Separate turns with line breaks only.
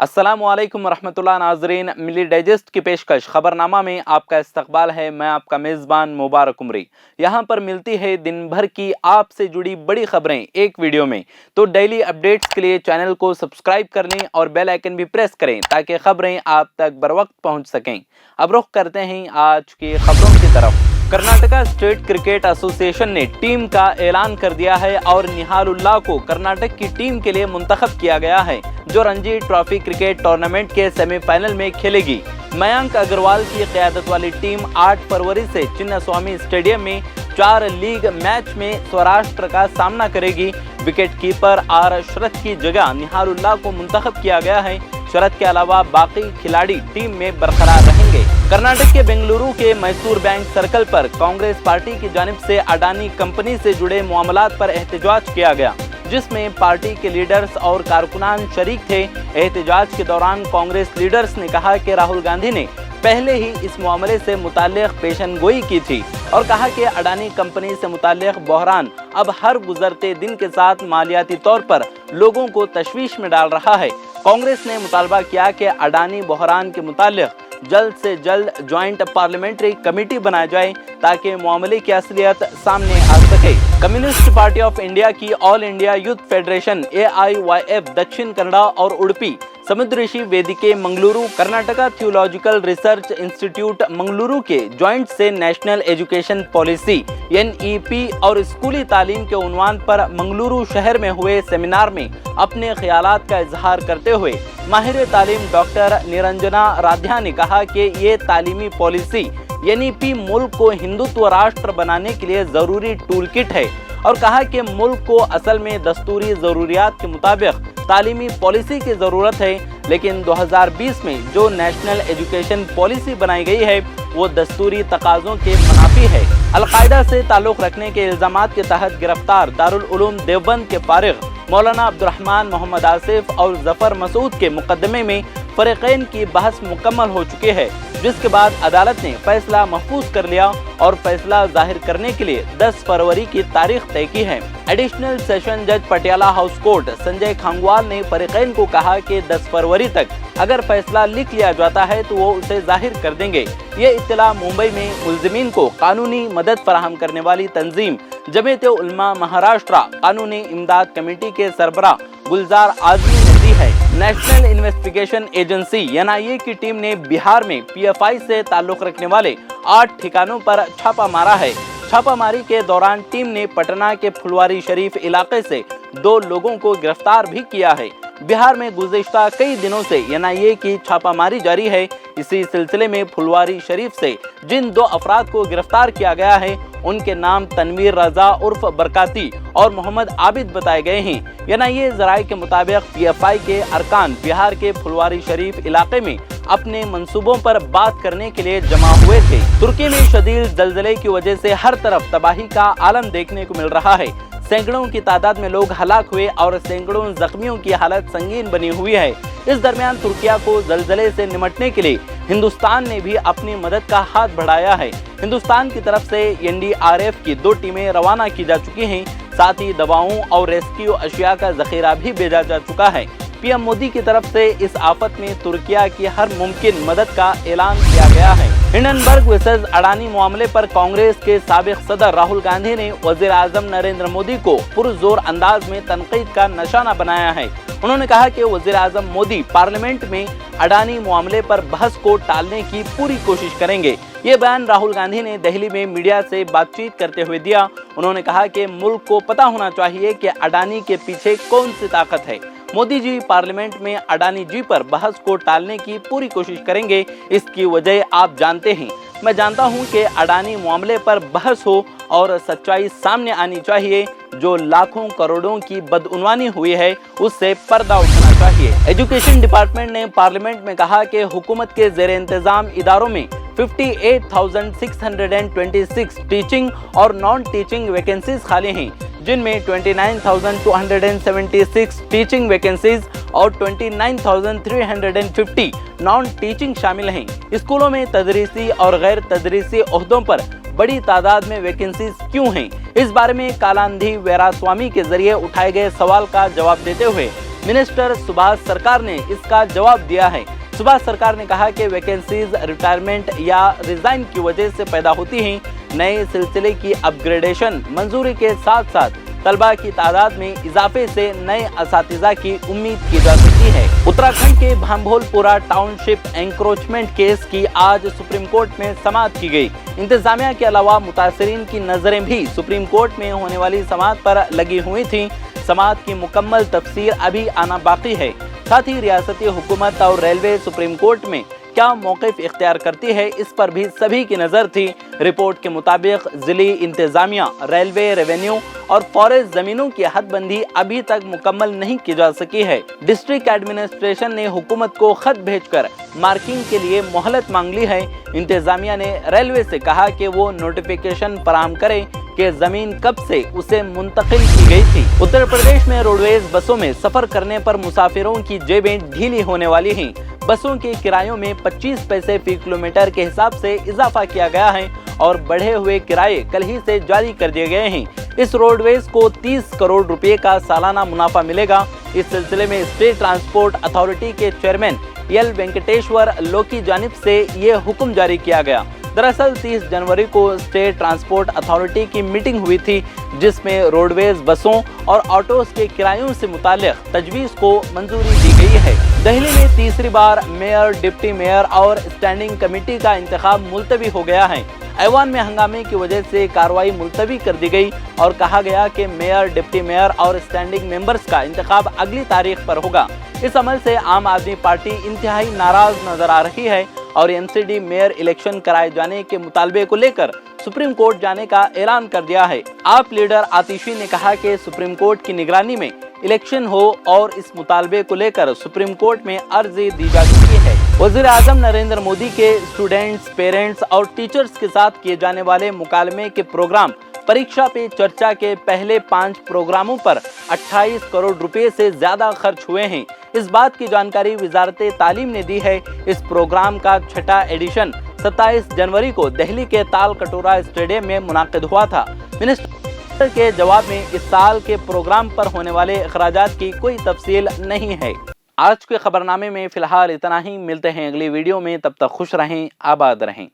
अस्सलाम वालेकुम रहमतुल्लाह नाजरीन, मिली डाइजेस्ट की पेशकश खबरनामा में आपका इस्तकबाल है। मैं आपका मेज़बान मुबारक उमरी। यहाँ पर मिलती है दिन भर की आपसे जुड़ी बड़ी खबरें एक वीडियो में। तो डेली अपडेट्स के लिए चैनल को सब्सक्राइब कर लें और बेल आइकन भी प्रेस करें ताकि खबरें आप तक बर वक्त पहुँच सकें। अब रुख करते हैं आज की खबरों की तरफ। कर्नाटका स्टेट क्रिकेट एसोसिएशन ने टीम का ऐलान कर दिया है और निहालुल्लाह को कर्नाटक की टीम के लिए मुंतखब किया गया है, जो रणजी ट्रॉफी क्रिकेट टूर्नामेंट के सेमीफाइनल में खेलेगी। मयंक अग्रवाल की क़यादत वाली टीम 8 फरवरी से चिन्नास्वामी स्टेडियम में 4 लीग मैच में सौराष्ट्र का सामना करेगी। विकेट कीपर आर शरद की जगह निहालुल्लाह को मुंतखब किया गया है। शरद के अलावा बाकी खिलाड़ी टीम में बरकरार रहेंगे। कर्नाटक के बेंगलुरु के मैसूर बैंक सर्कल पर कांग्रेस पार्टी की जानिब से अडानी कंपनी से जुड़े मामलात पर एहतजाज किया गया, जिसमें पार्टी के लीडर्स और कारकुनान शरीक थे। एहतजाज के दौरान कांग्रेस लीडर्स ने कहा कि राहुल गांधी ने पहले ही इस मामले से मुताल्लिक़ पेशनगोई की थी और कहा कि अडानी कंपनी से मुताल्लिक़ बहरान अब हर गुजरते दिन के साथ मालियाती तौर पर लोगों को तशवीश में डाल रहा है। कांग्रेस ने मुतालबा किया कि अडानी बहरान के मुताल्लिक़ जल्द से जल्द ज्वाइंट पार्लियामेंट्री कमेटी बनाई जाए ताकि मामले की असलियत सामने आ सके। कम्युनिस्ट पार्टी ऑफ इंडिया की all India youth federation AIYF Dakshina Kannada और Udupi Samudrarishi Vedike Mangaluru, Karnataka theological research institute Mangaluru के जॉइंट से नेशनल एजुकेशन पॉलिसी NEP और स्कूली तालीम के उन्वान पर मंगलुरु शहर में हुए सेमिनार में अपने ख्यालात का इजहार करते हुए माहिर तालीम डॉक्टर निरंजना राध्या ने कहा कि ये तालीमी पॉलिसी NEP मुल्क को हिंदुत्व राष्ट्र बनाने के लिए ज़रूरी टूल किट है और कहा कि मुल्क को असल में दस्तूरी ज़रूरियात के मुताबिक तालीमी पॉलिसी की ज़रूरत है, लेकिन 2020 में जो नेशनल एजुकेशन पॉलिसी बनाई गई है वो दस्तूरी तकाज़ों के मुनाफी है। अलकायदा से ताल्लुक़ रखने के इल्ज़ामात के तहत गिरफ्तार दारुल उलूम देवबंद के फारिग मौलाना अब्दुर्रहमान मोहम्मद आसिफ और जफर मसूद के मुकदमे में फरीक़ैन की बहस मुकम्मल हो चुकी है, जिसके बाद अदालत ने फैसला महफूज कर लिया और फैसला जाहिर करने के लिए 10 फरवरी की तारीख तय की है। एडिशनल सेशन जज पटियाला हाउस कोर्ट संजय खांगवाल ने फरीक़ैन को कहा कि 10 फरवरी तक अगर फैसला लिख लिया जाता है तो वो उसे जाहिर कर देंगे। ये इत्तला मुंबई में मुल्ज़िमीन को कानूनी मदद फराहम करने वाली तंजीम जमीयत उलमा महाराष्ट्र कानूनी इमदाद कमेटी के सरबराह गुलजार आज़मी ने दी है। नेशनल इन्वेस्टिगेशन एजेंसी NIA की टीम ने बिहार में PFI से ताल्लुक़ रखने वाले 8 ठिकानों पर छापा मारा है। छापामारी के दौरान टीम ने पटना के फुलवारी शरीफ इलाके से 2 लोगों को गिरफ्तार भी किया है। बिहार में गुज़िश्ता कई दिनों से NIA की छापामारी जारी है। इसी सिलसिले में फुलवारी शरीफ से जिन 2 अफराद को गिरफ्तार किया गया है उनके नाम तनवीर रजा उर्फ बरकाती और मोहम्मद आबिद बताए गए हैं। NIA ज़राए के मुताबिक PFI के अरकान बिहार के फुलवारी शरीफ इलाके में अपने मंसूबों पर बात करने के लिए जमा हुए थे। तुर्की में शदीद ज़लज़ले की वजह से हर तरफ तबाही का आलम देखने को मिल रहा है। सैकड़ों की तादाद में लोग हलाक हुए और सैकड़ों जख्मियों की हालत संगीन बनी हुई है। इस दरमियान तुर्किया को ज़लज़ले से निमटने के लिए हिंदुस्तान ने भी अपनी मदद का हाथ बढ़ाया है। हिंदुस्तान की तरफ से NDRF की 2 टीमें रवाना की जा चुकी हैं। साथ ही दवाओं और रेस्क्यू अशिया का जखीरा भी भेजा जा चुका है। PM मोदी की तरफ से इस आफत में तुर्किया की हर मुमकिन मदद का ऐलान किया गया है। हिंडनबर्ग वर्सेस अडानी मामले पर कांग्रेस के साबिक सदर राहुल गांधी ने वज़ीर आज़म नरेंद्र मोदी को पुरजोर अंदाज में तनकीद का निशाना बनाया है। उन्होंने कहा कि वज़ीर आज़म मोदी पार्लियामेंट में अडानी मामले पर बहस को टालने की पूरी कोशिश करेंगे। ये बयान राहुल गांधी ने दिल्ली में मीडिया से बातचीत करते हुए दिया। उन्होंने कहा कि मुल्क को पता होना चाहिए कि अडानी के पीछे कौन सी ताकत है। मोदी जी पार्लियामेंट में अडानी जी पर बहस को टालने की पूरी कोशिश करेंगे। इसकी वजह आप जानते हैं। मैं जानता हूं कि अडानी मामले पर बहस हो और सच्चाई सामने आनी चाहिए। जो लाखों करोड़ों की बदउनवानी हुई है उससे पर्दा उठना चाहिए। एजुकेशन डिपार्टमेंट ने पार्लियामेंट में कहा कि हुकूमत के ज़ेर इंतज़ाम इदारों में 58,626 टीचिंग और नॉन टीचिंग वैकेंसीज खाली हैं, जिनमें 29,276 टीचिंग वैकेंसीज और 29,350 नॉन टीचिंग शामिल हैं। स्कूलों में तदरीसी और गैर तदरीसी ओहदों पर बड़ी तादाद में वैकेंसीज क्यों हैं? इस बारे में कालांधी वेरास्वामी के जरिए उठाए गए सवाल का जवाब देते हुए मिनिस्टर सुभाष सरकार ने इसका जवाब दिया है। सुभाष सरकार ने कहा कि वैकेंसीज रिटायरमेंट या रिजाइन की वजह से पैदा होती हैं। नए सिलसिले की अपग्रेडेशन मंजूरी के साथ साथ तलबा की तादाद में इजाफे से नए असातिज़ा की उम्मीद की जा सकती है। उत्तराखंड के भांभोलपुरा टाउनशिप एंक्रोचमेंट केस की आज सुप्रीम कोर्ट में समाअत की गई। इंतजामिया के अलावा मुतासरीन की नजरें भी सुप्रीम कोर्ट में होने वाली समाअत पर लगी हुई थी। समाअत की मुकम्मल तफसीर अभी आना बाकी है। साथ ही रियासती हुकूमत और रेलवे सुप्रीम कोर्ट में क्या मौक़िफ़ इख्तियार करती है, इस पर भी सभी की नज़र थी। रिपोर्ट के मुताबिक ज़िली इंतज़ामिया, रेलवे, रेवेन्यू और फॉरेस्ट ज़मीनों की हदबंदी अभी तक मुकम्मल नहीं की जा सकी है। डिस्ट्रिक्ट एडमिनिस्ट्रेशन ने हुकूमत को खत भेजकर मार्किंग के लिए मोहलत मांग ली है। इंतज़ामिया ने रेलवे से कहा कि वो नोटिफिकेशन फराहम करे कि ज़मीन कब से उसे मुंतकिल की गई थी। उत्तर प्रदेश में रोडवेज बसों में सफ़र करने पर मुसाफिरों की जेबें ढीली होने वाली हैं। बसों के किरायों में 25 पैसे फी किलोमीटर के हिसाब से इजाफा किया गया है और बढ़े हुए किराए कल ही से जारी कर दिए गए हैं। इस रोडवेज को 30 करोड़ रुपए का सालाना मुनाफा मिलेगा। इस सिलसिले में स्टेट ट्रांसपोर्ट अथॉरिटी के चेयरमैन एल वेंकटेश्वर लो की जानिब से ये हुक्म जारी किया गया। दरअसल 30 जनवरी को स्टेट ट्रांसपोर्ट अथॉरिटी की मीटिंग हुई थी, जिसमें रोडवेज बसों और ऑटोज के किरायों से मुतालिक तजवीज़ को मंजूरी दी गई है। दिल्ली में तीसरी बार मेयर, डिप्टी मेयर और स्टैंडिंग कमेटी का इंतखाब मुलतवी हो गया है। ऐवान में हंगामे की वजह से कार्रवाई मुलतवी कर दी गई और कहा गया कि मेयर, डिप्टी मेयर और स्टैंडिंग मेंबर्स का इंतखाब अगली तारीख पर होगा। इस अमल से आम आदमी पार्टी इंतहाई नाराज नजर आ रही है और एमसीडी मेयर इलेक्शन कराए जाने के मुतालबे को लेकर सुप्रीम कोर्ट जाने का ऐलान कर दिया है। आप लीडर आतिशी ने कहा कि सुप्रीम कोर्ट की निगरानी में इलेक्शन हो और इस मुतालबे को लेकर सुप्रीम कोर्ट में अर्जी दी जा चुकी है। वज़ीर आज़म नरेंद्र मोदी के स्टूडेंट्स, पेरेंट्स और टीचर्स के साथ किए जाने वाले मुकालमे के प्रोग्राम परीक्षा पे चर्चा के पहले 5 प्रोग्रामों पर 28 करोड़ रुपए से ज्यादा खर्च हुए हैं। इस बात की जानकारी वजारत तालीम ने दी है। इस प्रोग्राम का छठा एडिशन 27 जनवरी को दिल्ली के ताल कटोरा स्टेडियम में मुनाकिद हुआ था। मिनिस्टर के जवाब में इस साल के प्रोग्राम पर होने वाले अखराजात की कोई तफसील नहीं है। आज के खबरनामे में फिलहाल इतना ही। मिलते हैं अगली वीडियो में, तब तक खुश रहें, आबाद रहें।